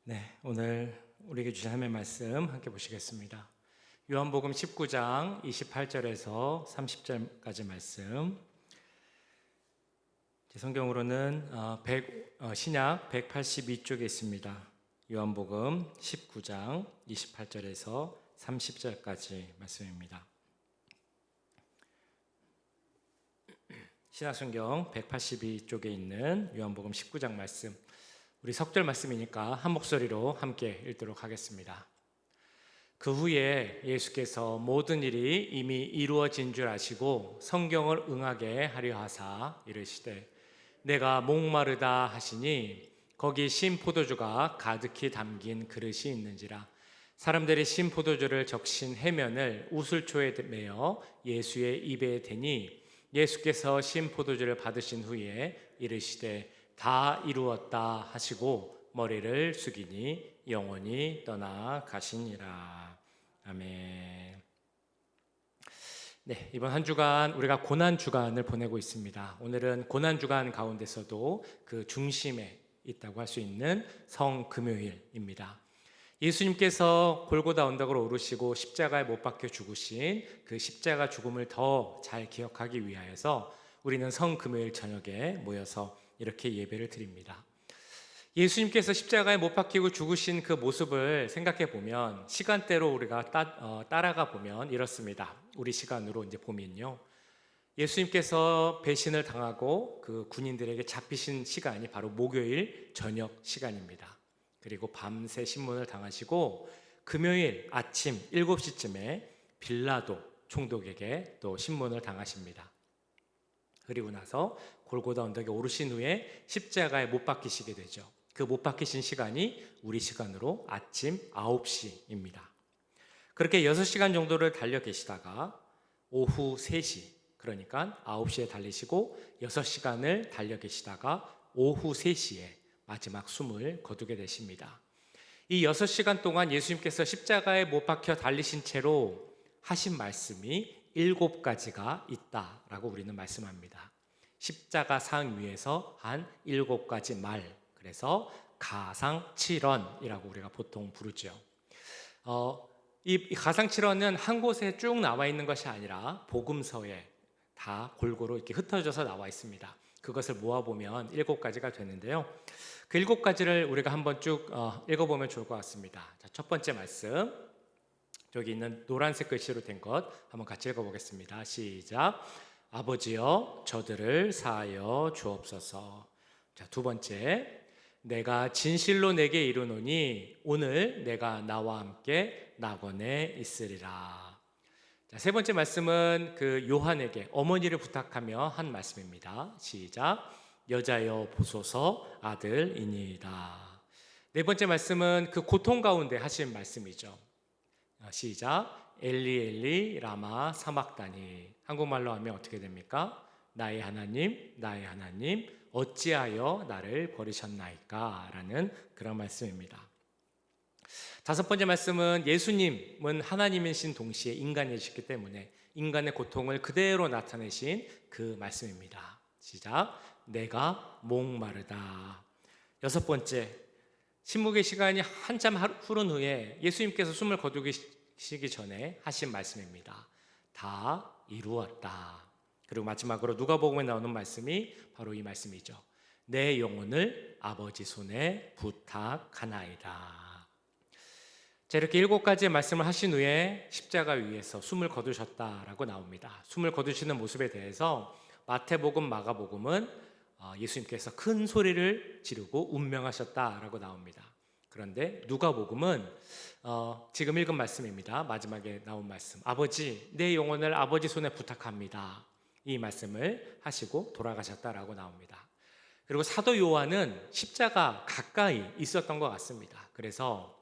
네, 오늘 우리에게 주신 하나님의 말씀 함께 보시겠습니다. 요한복음 19장 28절에서 30절까지 말씀. 제 성경으로는 신약 182쪽에 있습니다. 요한복음 19장 28절에서 30절까지 말씀입니다. 신약성경 182쪽에 있는 요한복음 19장 말씀, 우리 석절 말씀이니까 한 목소리로 함께 읽도록 하겠습니다. 그 후에 예수께서 모든 일이 이미 이루어진 줄 아시고 성경을 응하게 하려 하사 이르시되 내가 목마르다 하시니 거기 신 포도주가 가득히 담긴 그릇이 있는지라. 사람들이 신 포도주를 적신 해면을 우슬초에 매어 예수의 입에 대니 예수께서 신 포도주를 받으신 후에 이르시되 다 이루었다 하시고 머리를 숙이니 영원히 떠나가시니라. 아멘. 네, 이번 한 주간 우리가 고난 주간을 보내고 있습니다. 오늘은 고난 주간 가운데서도 그 중심에 있다고 할 수 있는 성금요일입니다. 예수님께서 골고다 언덕으로 오르시고 십자가에 못 박혀 죽으신 그 십자가 죽음을 더 잘 기억하기 위하여서 우리는 성금요일 저녁에 모여서 이렇게 예배를 드립니다. 예수님께서 십자가에 못 박히고 죽으신 그 모습을 생각해 보면 시간대로 우리가 따라가 보면 이렇습니다. 우리 시간으로 이제 보면요, 예수님께서 배신을 당하고 그 군인들에게 잡히신 시간이 바로 목요일 저녁 시간입니다. 그리고 밤새 신문을 당하시고 금요일 아침 7시쯤에 빌라도 총독에게 또 신문을 당하십니다. 그리고 나서 골고다 언덕에 오르신 후에 십자가에 못 박히시게 되죠. 그 못 박히신 시간이 우리 시간으로 아침 9시입니다. 그렇게 6시간 정도를 달려 계시다가 오후 3시, 그러니까 9시에 달리시고 6시간을 달려 계시다가 오후 3시에 마지막 숨을 거두게 되십니다. 이 6시간 동안 예수님께서 십자가에 못 박혀 달리신 채로 하신 말씀이 7가지가 있다라고 우리는 말씀합니다. 십자가 상 위에서 한 7가지 말, 그래서 가상칠언이라고 우리가 보통 부르죠. 이 가상칠언은 한 곳에 쭉 나와 있는 것이 아니라 복음서에 다 골고루 이렇게 흩어져서 나와 있습니다. 그것을 모아보면 7가지가 되는데요. 그 7가지를 우리가 한번 쭉 읽어보면 좋을 것 같습니다. 자, 첫 번째 말씀, 여기 있는 노란색 글씨로 된 것 한번 같이 읽어보겠습니다. 시작. 아버지여 저들을 사하여 주옵소서. 자, 두 번째, 내가 진실로 내게 이르노니 오늘 내가 나와 함께 낙원에 있으리라. 자, 세 번째 말씀은 그 요한에게 어머니를 부탁하며 한 말씀입니다. 시작. 여자여 보소서 아들이니이다. 네 번째 말씀은 그 고통 가운데 하신 말씀이죠. 시작. 엘리 엘리 라마 사막다니. 한국말로 하면 어떻게 됩니까? 나의 하나님 나의 하나님 어찌하여 나를 버리셨나이까? 라는 그런 말씀입니다. 다섯 번째 말씀은 예수님은 하나님이신 동시에 인간이시기 때문에 인간의 고통을 그대로 나타내신 그 말씀입니다. 시작. 내가 목마르다. 여섯 번째, 신묵의 시간이 한참 흐른 후에 예수님께서 숨을 거두시기 전에 하신 말씀입니다. 다 이루었다. 그리고 마지막으로 누가복음에 나오는 말씀이 바로 이 말씀이죠. 내 영혼을 아버지 손에 부탁하나이다. 자, 이렇게 7가지의 말씀을 하신 후에 십자가 위에서 숨을 거두셨다라고 나옵니다. 숨을 거두시는 모습에 대해서 마태복음, 마가복음은 예수님께서 큰 소리를 지르고 운명하셨다라고 나옵니다. 그런데 누가복음은 지금 읽은 말씀입니다. 마지막에 나온 말씀, 아버지 내 영혼을 아버지 손에 부탁합니다. 이 말씀을 하시고 돌아가셨다라고 나옵니다. 그리고 사도 요한은 십자가 가까이 있었던 것 같습니다. 그래서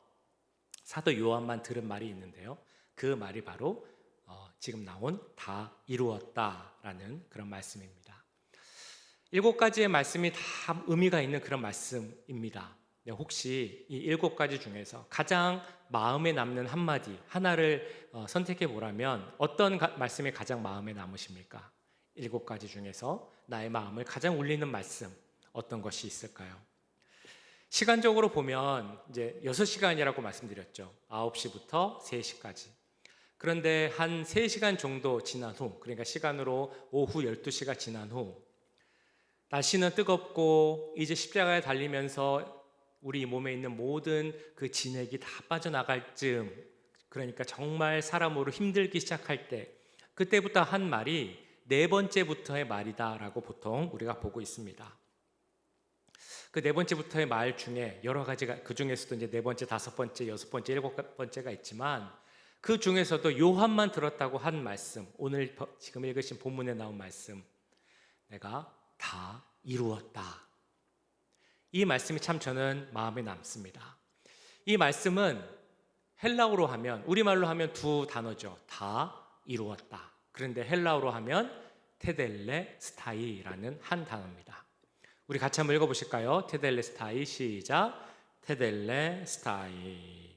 사도 요한만 들은 말이 있는데요, 그 말이 바로 지금 나온 다 이루었다라는 그런 말씀입니다. 7가지의 말씀이 다 의미가 있는 그런 말씀입니다. 혹시 이 7가지 중에서 가장 마음에 남는 한마디 하나를 선택해 보라면 어떤 말씀이 가장 마음에 남으십니까? 7가지 중에서 나의 마음을 가장 울리는 말씀 어떤 것이 있을까요? 시간적으로 보면 이제 6시간이라고 말씀드렸죠. 9시부터 3시까지. 그런데 한 3시간 정도 지난 후, 그러니까 시간으로 오후 12시가 지난 후, 날씨는 뜨겁고 이제 십자가에 달리면서 우리 몸에 있는 모든 그 진액이 다 빠져나갈 즈음, 그러니까 정말 사람으로 힘들기 시작할 때, 그때부터 한 말이 4번째부터의 말이다라고 보통 우리가 보고 있습니다. 그 4번째부터의 말 중에 여러 가지가, 그 중에서도 이제 4번째, 5번째, 6번째, 7번째가 있지만, 그 중에서도 요한만 들었다고 한 말씀, 오늘 지금 읽으신 본문에 나온 말씀, 내가 다 이루었다. 이 말씀이 참 저는 마음에 남습니다. 이 말씀은 헬라어로 하면, 우리말로 하면 두 단어죠. 다 이루었다. 그런데 헬라어로 하면 테델레스타이라는 한 단어입니다. 우리 같이 한번 읽어보실까요? 테델레스타이, 시작. 테델레스타이.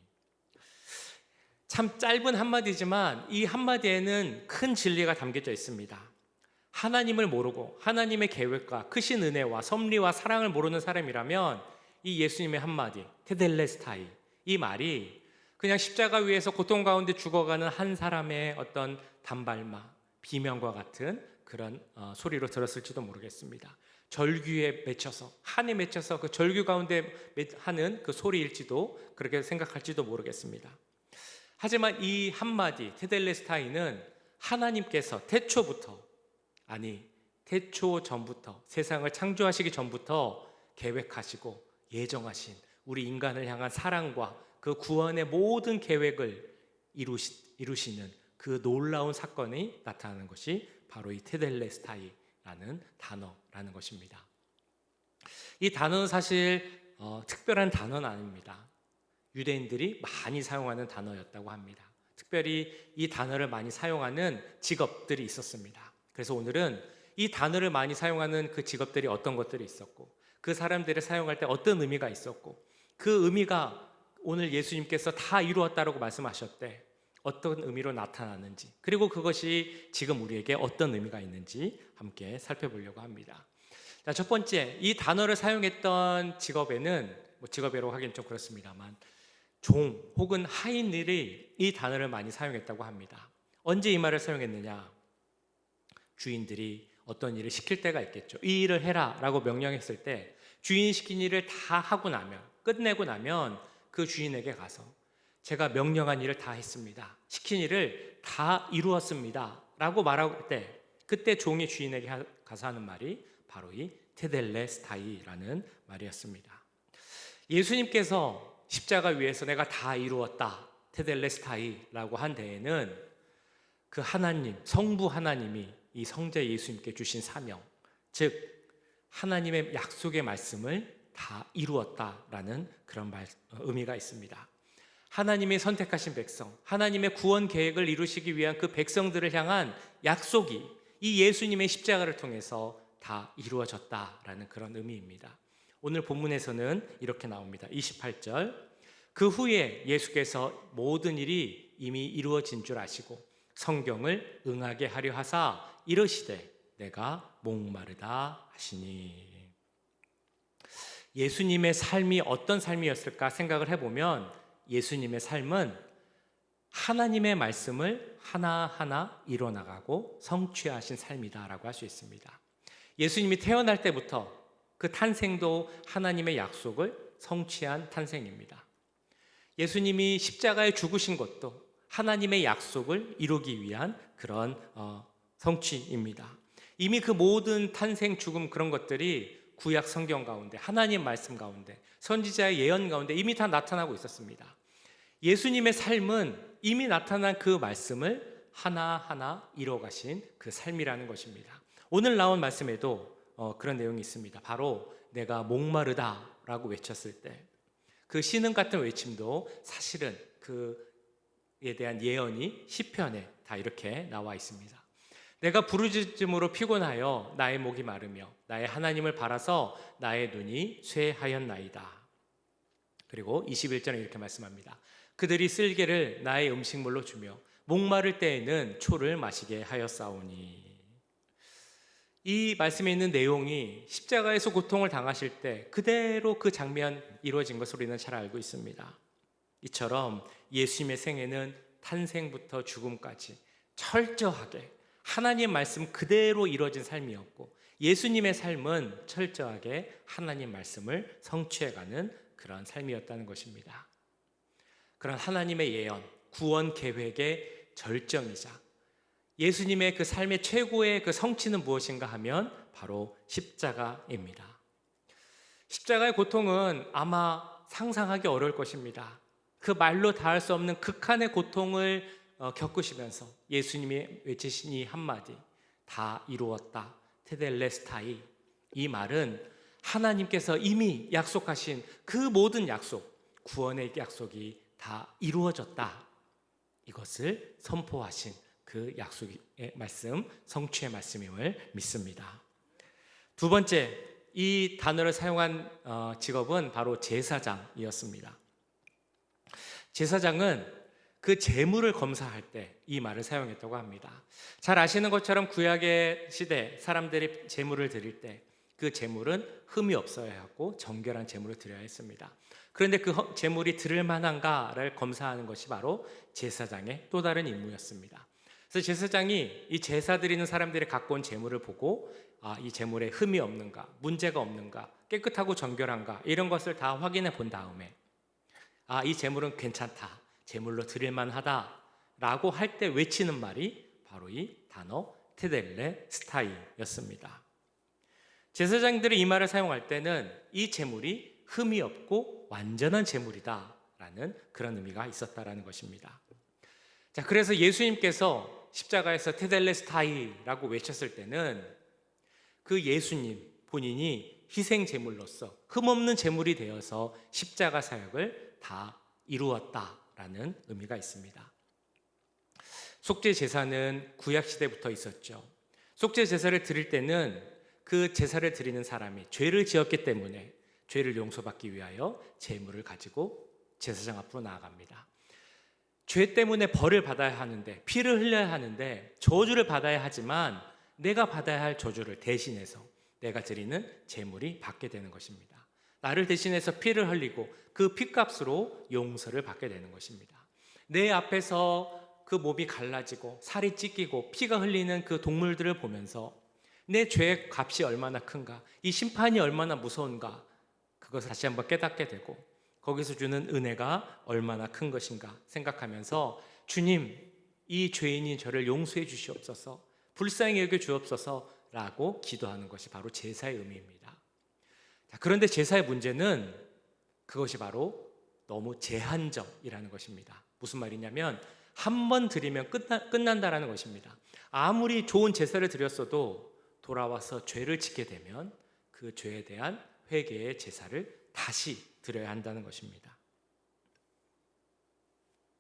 참 짧은 한마디지만 이 한마디에는 큰 진리가 담겨져 있습니다. 하나님을 모르고 하나님의 계획과 크신 은혜와 섭리와 사랑을 모르는 사람이라면 이 예수님의 한마디, 테델레스타이, 이 말이 그냥 십자가 위에서 고통 가운데 죽어가는 한 사람의 어떤 단발마, 비명과 같은 그런 소리로 들었을지도 모르겠습니다. 절규에 맺혀서, 한에 맺혀서 그 절규 가운데 하는 그 소리일지도 그렇게 생각할지도 모르겠습니다. 하지만 이 한마디 테델레스타이는 하나님께서 태초 전부터, 세상을 창조하시기 전부터 계획하시고 예정하신 우리 인간을 향한 사랑과 그 구원의 모든 계획을 이루시는 그 놀라운 사건이 나타나는 것이 바로 이 테델레스타이라는 단어라는 것입니다. 이 단어는 사실 특별한 단어는 아닙니다. 유대인들이 많이 사용하는 단어였다고 합니다. 특별히 이 단어를 많이 사용하는 직업들이 있었습니다. 그래서 오늘은 이 단어를 많이 사용하는 그 직업들이 어떤 것들이 있었고, 그 사람들이 사용할 때 어떤 의미가 있었고, 그 의미가 오늘 예수님께서 다 이루었다라고 말씀하셨대 어떤 의미로 나타나는지, 그리고 그것이 지금 우리에게 어떤 의미가 있는지 함께 살펴보려고 합니다. 자, 첫 번째, 이 단어를 사용했던 직업에는, 직업이라고 하기는 좀 그렇습니다만, 종 혹은 하인들이 이 단어를 많이 사용했다고 합니다. 언제 이 말을 사용했느냐? 주인들이 어떤 일을 시킬 때가 있겠죠. 이 일을 해라 라고 명령했을 때 주인이 시킨 일을 다 하고 나면, 끝내고 나면 그 주인에게 가서 제가 명령한 일을 다 했습니다, 시킨 일을 다 이루었습니다 라고 말할 때, 그때 종이 주인에게 가서 하는 말이 바로 이 테델레스타이라는 말이었습니다. 예수님께서 십자가 위에서 내가 다 이루었다, 테델레스타이라고 한 데에는 그 하나님, 성부 하나님이 이 성자 예수님께 주신 사명, 즉 하나님의 약속의 말씀을 다 이루었다라는 그런 의미가 있습니다. 하나님이 선택하신 백성, 하나님의 구원 계획을 이루시기 위한 그 백성들을 향한 약속이 이 예수님의 십자가를 통해서 다 이루어졌다라는 그런 의미입니다. 오늘 본문에서는 이렇게 나옵니다. 28절, 그 후에 예수께서 모든 일이 이미 이루어진 줄 아시고 성경을 응하게 하려 하사 이르시되 내가 목마르다 하시니. 예수님의 삶이 어떤 삶이었을까 생각을 해보면 예수님의 삶은 하나님의 말씀을 하나하나 이뤄나가고 성취하신 삶이다라고 할 수 있습니다. 예수님이 태어날 때부터 그 탄생도 하나님의 약속을 성취한 탄생입니다. 예수님이 십자가에 죽으신 것도 하나님의 약속을 이루기 위한 그런 성취입니다. 이미 그 모든 탄생, 죽음 그런 것들이 구약 성경 가운데, 하나님 말씀 가운데, 선지자의 예언 가운데 이미 다 나타나고 있었습니다. 예수님의 삶은 이미 나타난 그 말씀을 하나하나 이뤄가신 그 삶이라는 것입니다. 오늘 나온 말씀에도 그런 내용이 있습니다. 바로 내가 목마르다라고 외쳤을 때 그 신음 같은 외침도 사실은 그에 대한 예언이 시편에 다 이렇게 나와 있습니다. 내가 부르짖음으로 피곤하여 나의 목이 마르며 나의 하나님을 바라서 나의 눈이 쇠하였나이다. 그리고 21절에 이렇게 말씀합니다. 그들이 쓸개를 나의 음식물로 주며 목마를 때에는 초를 마시게 하였사오니. 이 말씀에 있는 내용이 십자가에서 고통을 당하실 때 그대로 그 장면 이루어진 것으로 우리는 잘 알고 있습니다. 이처럼 예수님의 생애는 탄생부터 죽음까지 철저하게 하나님 말씀 그대로 이루어진 삶이었고, 예수님의 삶은 철저하게 하나님 말씀을 성취해가는 그런 삶이었다는 것입니다. 그런 하나님의 예언, 구원 계획의 절정이자 예수님의 그 삶의 최고의 그 성취는 무엇인가 하면 바로 십자가입니다. 십자가의 고통은 아마 상상하기 어려울 것입니다. 그 말로 다할 수 없는 극한의 고통을 겪으시면서 예수님이 외치신 이 한마디, 다 이루었다, 테델레스타이, 이 말은 하나님께서 이미 약속하신 그 모든 약속, 구원의 약속이 다 이루어졌다, 이것을 선포하신 그 약속의 말씀, 성취의 말씀임을 믿습니다. 두 번째, 이 단어를 사용한 직업은 바로 제사장이었습니다. 제사장은 그 제물을 검사할 때 이 말을 사용했다고 합니다. 잘 아시는 것처럼 구약의 시대 사람들이 제물을 드릴 때 그 제물은 흠이 없어야 하고 정결한 제물을 드려야 했습니다. 그런데 그 제물이 드릴 만한가를 검사하는 것이 바로 제사장의 또 다른 임무였습니다. 그래서 제사장이 이 제사 드리는 사람들이 갖고 온 제물을 보고 이 제물에 흠이 없는가, 문제가 없는가, 깨끗하고 정결한가, 이런 것을 다 확인해 본 다음에 이 제물은 괜찮다, 제물로 드릴 만하다 라고 할 때 외치는 말이 바로 이 단어 테델레스타이였습니다. 제사장들이 이 말을 사용할 때는 이 제물이 흠이 없고 완전한 제물이다 라는 그런 의미가 있었다라는 것입니다. 자, 그래서 예수님께서 십자가에서 테델레스타이라고 외쳤을 때는 그 예수님 본인이 희생 제물로서 흠없는 제물이 되어서 십자가 사역을 다 이루었다라는 의미가 있습니다. 속죄 제사는 구약 시대부터 있었죠. 속죄 제사를 드릴 때는 그 제사를 드리는 사람이 죄를 지었기 때문에 죄를 용서받기 위하여 제물을 가지고 제사장 앞으로 나아갑니다. 죄 때문에 벌을 받아야 하는데, 피를 흘려야 하는데, 저주를 받아야 하지만 내가 받아야 할 저주를 대신해서 내가 드리는 제물이 받게 되는 것입니다. 나를 대신해서 피를 흘리고 그 피값으로 용서를 받게 되는 것입니다. 내 앞에서 그 몸이 갈라지고 살이 찢기고 피가 흘리는 그 동물들을 보면서 내 죄의 값이 얼마나 큰가, 이 심판이 얼마나 무서운가, 그것을 다시 한번 깨닫게 되고 거기서 주는 은혜가 얼마나 큰 것인가 생각하면서 주님, 이 죄인인 저를 용서해 주시옵소서, 불쌍히 여겨 주옵소서 라고 기도하는 것이 바로 제사의 의미입니다. 그런데 제사의 문제는 그것이 바로 너무 제한적이라는 것입니다. 무슨 말이냐면 한 번 드리면 끝난다라는 것입니다. 아무리 좋은 제사를 드렸어도 돌아와서 죄를 짓게 되면 그 죄에 대한 회개의 제사를 다시 드려야 한다는 것입니다.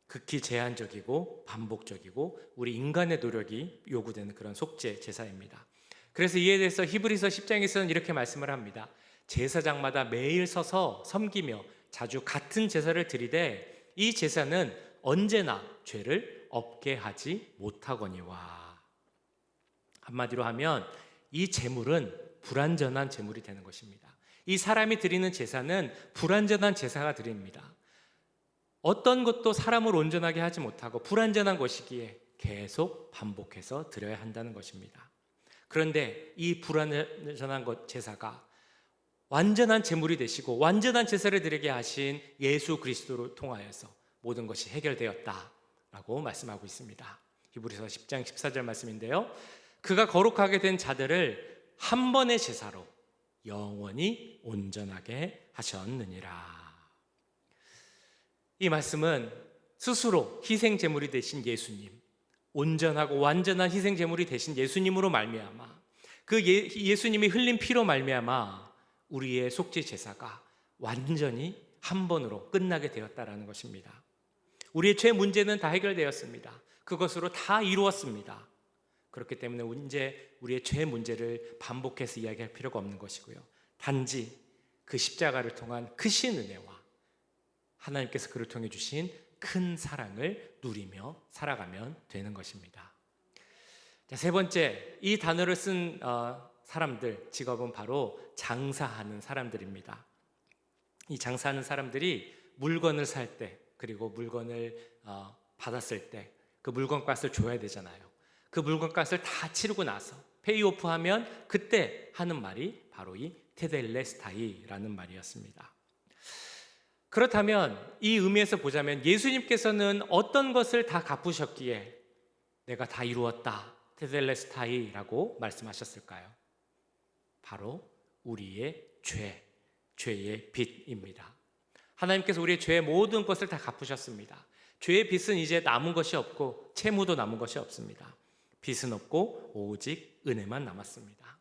극히 제한적이고 반복적이고 우리 인간의 노력이 요구되는 그런 속죄 제사입니다. 그래서 이에 대해서 히브리서 10장에서는 이렇게 말씀을 합니다. 제사장마다 매일 서서 섬기며 자주 같은 제사를 드리되 이 제사는 언제나 죄를 없게 하지 못하거니와. 한마디로 하면 이 제물은 불완전한 제물이 되는 것입니다. 이 사람이 드리는 제사는 불완전한 제사가 드립니다. 어떤 것도 사람을 온전하게 하지 못하고 불완전한 것이기에 계속 반복해서 드려야 한다는 것입니다. 그런데 이 불완전한 제사가 완전한 제물이 되시고 완전한 제사를 드리게 하신 예수 그리스도를 통하여서 모든 것이 해결되었다라고 말씀하고 있습니다. 히브리서 10장 14절 말씀인데요, 그가 거룩하게 된 자들을 한 번의 제사로 영원히 온전하게 하셨느니라. 이 말씀은 스스로 희생 제물이 되신 예수님, 온전하고 완전한 희생 제물이 되신 예수님으로 말미암아, 그 예수님이 흘린 피로 말미암아 우리의 속죄 제사가 완전히 한 번으로 끝나게 되었다라는 것입니다. 우리의 죄 문제는 다 해결되었습니다. 그것으로 다 이루었습니다. 그렇기 때문에 이제 우리의 죄 문제를 반복해서 이야기할 필요가 없는 것이고요. 단지 그 십자가를 통한 크신 은혜와 하나님께서 그를 통해 주신 큰 사랑을 누리며 살아가면 되는 것입니다. 자, 세 번째, 이 단어를 쓴 사람들, 직업은 바로 장사하는 사람들입니다. 이 장사하는 사람들이 물건을 살 때, 그리고 물건을 받았을 때 그 물건값을 줘야 되잖아요. 그 물건값을 다 치르고 나서 페이오프 하면 그때 하는 말이 바로 이 테델레스타이라는 말이었습니다. 그렇다면 이 의미에서 보자면 예수님께서는 어떤 것을 다 갚으셨기에 내가 다 이루었다, 테델레스타이라고 말씀하셨을까요? 바로 우리의 죄의 빚입니다. 하나님께서 우리의 죄의 모든 것을 다 갚으셨습니다. 죄의 빚은 이제 남은 것이 없고 채무도 남은 것이 없습니다. 빚은 없고 오직 은혜만 남았습니다.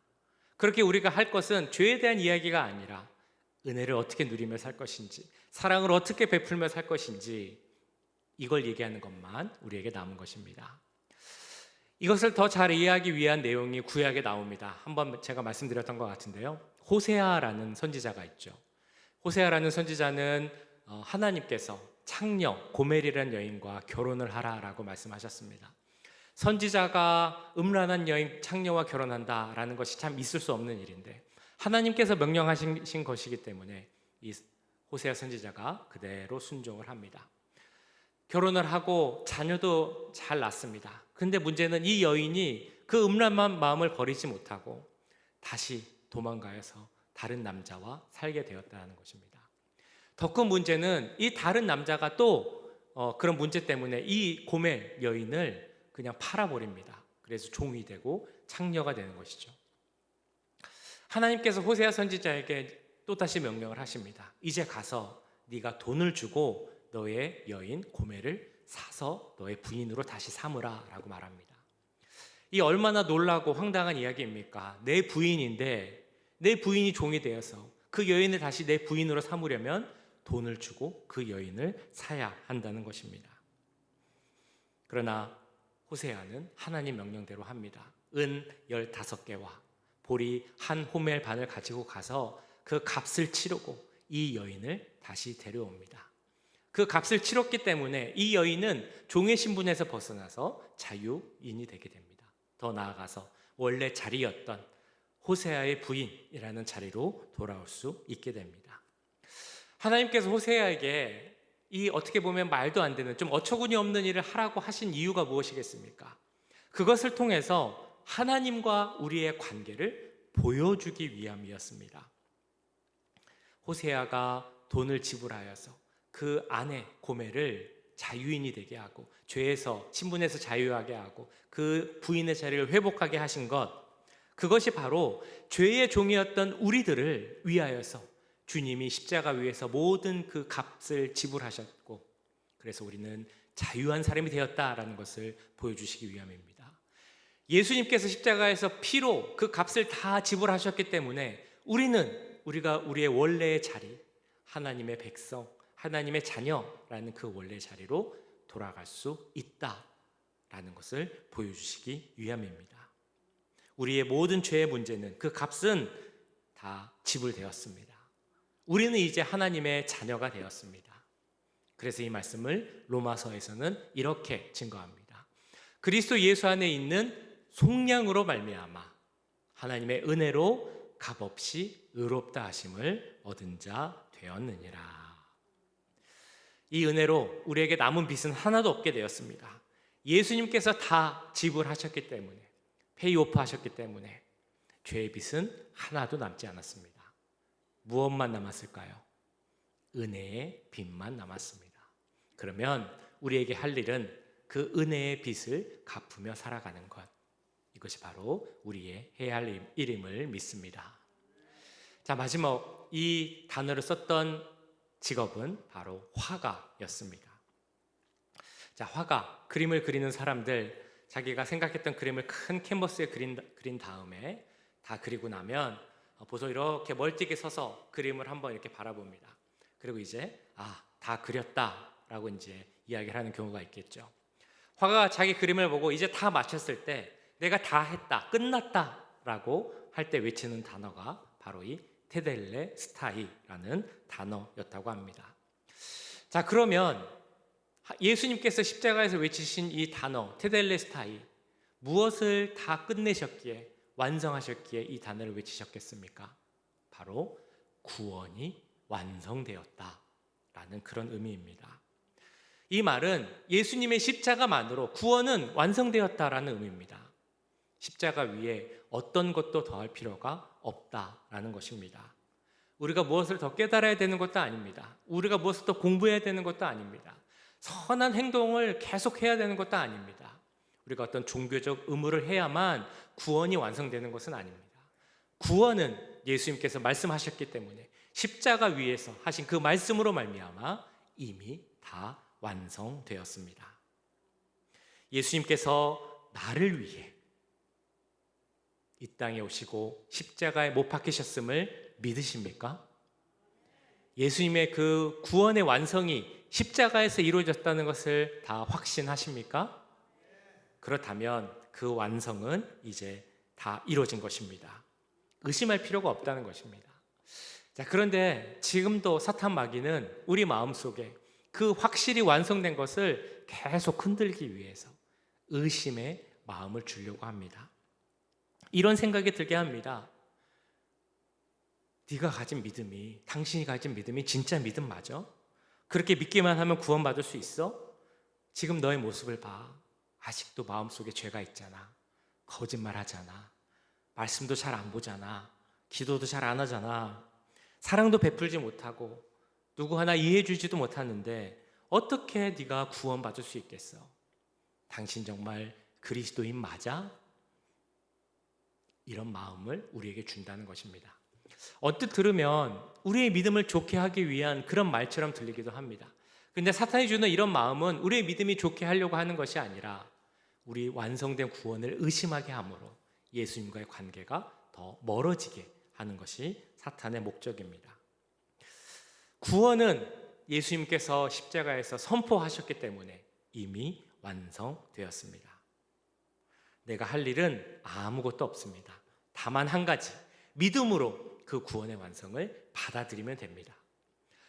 그렇게 우리가 할 것은 죄에 대한 이야기가 아니라 은혜를 어떻게 누리며 살 것인지, 사랑을 어떻게 베풀며 살 것인지, 이걸 얘기하는 것만 우리에게 남은 것입니다. 이것을 더 잘 이해하기 위한 내용이 구약에 나옵니다. 한번 제가 말씀드렸던 것 같은데요. 호세아라는 선지자가 있죠. 호세아라는 선지자는 하나님께서 창녀 고멜이라는 여인과 결혼을 하라라고 말씀하셨습니다. 선지자가 음란한 여인 창녀와 결혼한다라는 것이 참 있을 수 없는 일인데 하나님께서 명령하신 것이기 때문에 이 호세아 선지자가 그대로 순종을 합니다. 결혼을 하고 자녀도 잘 낳습니다. 근데 문제는 이 여인이 그 음란한 마음을 버리지 못하고 다시 도망가서 다른 남자와 살게 되었다는 것입니다. 더 큰 문제는 이 다른 남자가 또 그런 문제 때문에 이 고멜 여인을 그냥 팔아버립니다. 그래서 종이 되고 창녀가 되는 것이죠. 하나님께서 호세아 선지자에게 또다시 명령을 하십니다. 이제 가서 네가 돈을 주고 너의 여인 고멜을 사서 너의 부인으로 다시 삼으라 라고 말합니다. 이 얼마나 놀라고 황당한 이야기입니까? 내 부인인데 내 부인이 종이 되어서 그 여인을 다시 내 부인으로 삼으려면 돈을 주고 그 여인을 사야 한다는 것입니다. 그러나 호세아는 하나님 명령대로 합니다. 은 15개와 보리 한 호멜 반을 가지고 가서 그 값을 치르고 이 여인을 다시 데려옵니다. 그 값을 치렀기 때문에 이 여인은 종의 신분에서 벗어나서 자유인이 되게 됩니다. 더 나아가서 원래 자리였던 호세아의 부인이라는 자리로 돌아올 수 있게 됩니다. 하나님께서 호세아에게 이 어떻게 보면 말도 안 되는 좀 어처구니 없는 일을 하라고 하신 이유가 무엇이겠습니까? 그것을 통해서 하나님과 우리의 관계를 보여주기 위함이었습니다. 호세아가 돈을 지불하여서 그 아내 고멜을 자유인이 되게 하고 죄에서 신분에서 자유하게 하고 그 부인의 자리를 회복하게 하신 것, 그것이 바로 죄의 종이었던 우리들을 위하여서 주님이 십자가 위에서 모든 그 값을 지불하셨고 그래서 우리는 자유한 사람이 되었다라는 것을 보여주시기 위함입니다. 예수님께서 십자가에서 피로 그 값을 다 지불하셨기 때문에 우리가 우리의 원래의 자리, 하나님의 백성, 하나님의 자녀라는 그 원래의 자리로 돌아갈 수 있다라는 것을 보여주시기 위함입니다. 우리의 모든 죄의 문제는 그 값은 다 지불되었습니다. 우리는 이제 하나님의 자녀가 되었습니다. 그래서 이 말씀을 로마서에서는 이렇게 증거합니다. 그리스도 예수 안에 있는 속량으로 말미암아 하나님의 은혜로 값없이 의롭다 하심을 얻은 자 되었느니라. 이 은혜로 우리에게 남은 빚은 하나도 없게 되었습니다. 예수님께서 다 지불하셨기 때문에, 페이오프 하셨기 때문에 죄의 빚은 하나도 남지 않았습니다. 무엇만 남았을까요? 은혜의 빚만 남았습니다. 그러면 우리에게 할 일은 그 은혜의 빚을 갚으며 살아가는 것, 이것이 바로 우리의 해야 할 일임을 믿습니다. 자, 마지막 이 단어를 썼던 직업은 바로 화가였습니다. 자, 화가, 그림을 그리는 사람들, 자기가 생각했던 그림을 큰 캔버스에 그린 다음에 다 그리고 나면 보통 이렇게 멀찍이 서서 그림을 한번 이렇게 바라봅니다. 그리고 이제 다 그렸다라고 이제 이야기를 하는 경우가 있겠죠. 화가가 자기 그림을 보고 이제 다 마쳤을 때 내가 다 했다, 끝났다라고 할 때 외치는 단어가 바로 이 테델레스타이라는 단어였다고 합니다. 자, 그러면 예수님께서 십자가에서 외치신 이 단어 테델레스타이, 무엇을 다 끝내셨기에 완성하셨기에 이 단어를 외치셨겠습니까? 바로 구원이 완성되었다 라는 그런 의미입니다. 이 말은 예수님의 십자가만으로 구원은 완성되었다라는 의미입니다. 십자가 위에 어떤 것도 더할 필요가 없다라는 것입니다. 우리가 무엇을 더 깨달아야 되는 것도 아닙니다. 우리가 무엇을 더 공부해야 되는 것도 아닙니다. 선한 행동을 계속해야 되는 것도 아닙니다. 우리가 어떤 종교적 의무를 해야만 구원이 완성되는 것은 아닙니다. 구원은 예수님께서 말씀하셨기 때문에 십자가 위에서 하신 그 말씀으로 말미암아 이미 다 완성되었습니다. 예수님께서 나를 위해 이 땅에 오시고 십자가에 못 박히셨음을 믿으십니까? 예수님의 그 구원의 완성이 십자가에서 이루어졌다는 것을 다 확신하십니까? 그렇다면 그 완성은 이제 다 이루어진 것입니다. 의심할 필요가 없다는 것입니다. 자, 그런데 지금도 사탄 마귀는 우리 마음속에 그 확실히 완성된 것을 계속 흔들기 위해서 의심의 마음을 주려고 합니다. 이런 생각이 들게 합니다. 네가 가진 믿음이, 당신이 가진 믿음이 진짜 믿음 맞아? 그렇게 믿기만 하면 구원받을 수 있어? 지금 너의 모습을 봐. 아직도 마음속에 죄가 있잖아. 거짓말 하잖아. 말씀도 잘 안 보잖아. 기도도 잘 안 하잖아. 사랑도 베풀지 못하고 누구 하나 이해해 주지도 못하는데 어떻게 네가 구원받을 수 있겠어? 당신 정말 그리스도인 맞아? 이런 마음을 우리에게 준다는 것입니다. 언뜻 들으면 우리의 믿음을 좋게 하기 위한 그런 말처럼 들리기도 합니다. 근데 사탄이 주는 이런 마음은 우리의 믿음이 좋게 하려고 하는 것이 아니라 우리 완성된 구원을 의심하게 함으로 예수님과의 관계가 더 멀어지게 하는 것이 사탄의 목적입니다. 구원은 예수님께서 십자가에서 선포하셨기 때문에 이미 완성되었습니다. 내가 할 일은 아무것도 없습니다. 다만 한 가지, 믿음으로 그 구원의 완성을 받아들이면 됩니다.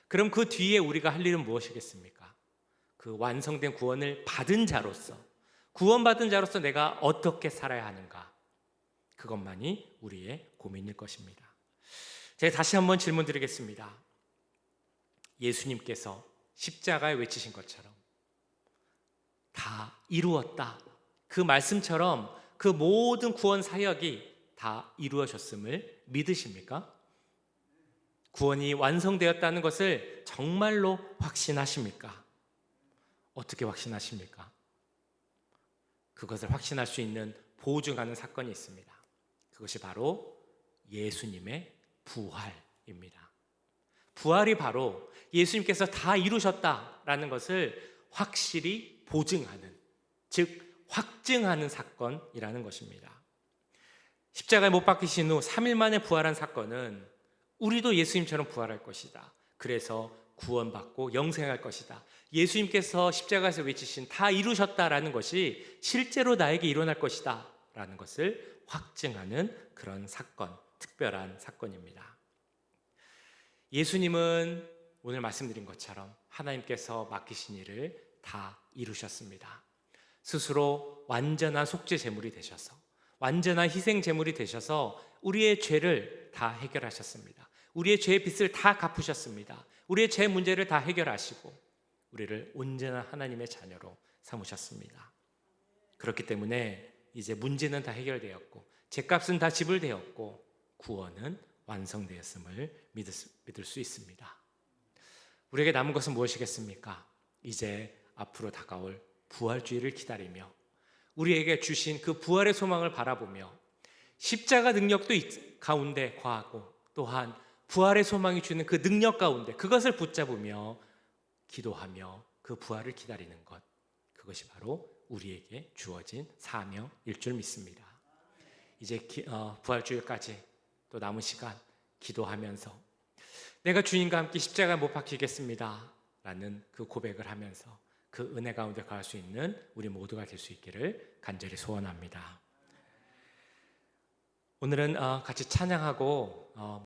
그럼 그 뒤에 우리가 할 일은 무엇이겠습니까? 그 완성된 구원을 받은 자로서, 구원받은 자로서 내가 어떻게 살아야 하는가? 그것만이 우리의 고민일 것입니다. 제가 다시 한번 질문 드리겠습니다. 예수님께서 십자가에 외치신 것처럼 다 이루었다, 그 말씀처럼 그 모든 구원 사역이 다 이루어졌음을 믿으십니까? 구원이 완성되었다는 것을 정말로 확신하십니까? 어떻게 확신하십니까? 그것을 확신할 수 있는 보증하는 사건이 있습니다. 그것이 바로 예수님의 부활입니다. 부활이 바로 예수님께서 다 이루셨다라는 것을 확실히 보증하는, 즉 확증하는 사건이라는 것입니다. 십자가에 못 박히신 후 3일 만에 부활한 사건은 우리도 예수님처럼 부활할 것이다. 그래서 구원받고 영생할 것이다. 예수님께서 십자가에서 외치신 다 이루셨다라는 것이 실제로 나에게 일어날 것이다 라는 것을 확증하는 그런 사건, 특별한 사건입니다. 예수님은 오늘 말씀드린 것처럼 하나님께서 맡기신 일을 다 이루셨습니다. 스스로 완전한 속죄 제물이 되셔서, 완전한 희생 제물이 되셔서 우리의 죄를 다 해결하셨습니다. 우리의 죄의 빚을 다 갚으셨습니다. 우리의 죄 문제를 다 해결하시고 우리를 온전한 하나님의 자녀로 삼으셨습니다. 그렇기 때문에 이제 문제는 다 해결되었고 죄값은 다 지불되었고 구원은 완성되었음을 믿을 수 있습니다. 우리에게 남은 것은 무엇이겠습니까? 이제 앞으로 다가올 부활주의를 기다리며 우리에게 주신 그 부활의 소망을 바라보며 십자가 능력도 가운데 거하고 또한 부활의 소망이 주는 그 능력 가운데 그것을 붙잡으며 기도하며 그 부활을 기다리는 것, 그것이 바로 우리에게 주어진 사명일 줄 믿습니다. 이제 부활주일까지 또 남은 시간 기도하면서 내가 주님과 함께 십자가에 못 박히겠습니다 라는 그 고백을 하면서 그 은혜 가운데 갈 수 있는 우리 모두가 될 수 있기를 간절히 소원합니다. 오늘은 같이 찬양하고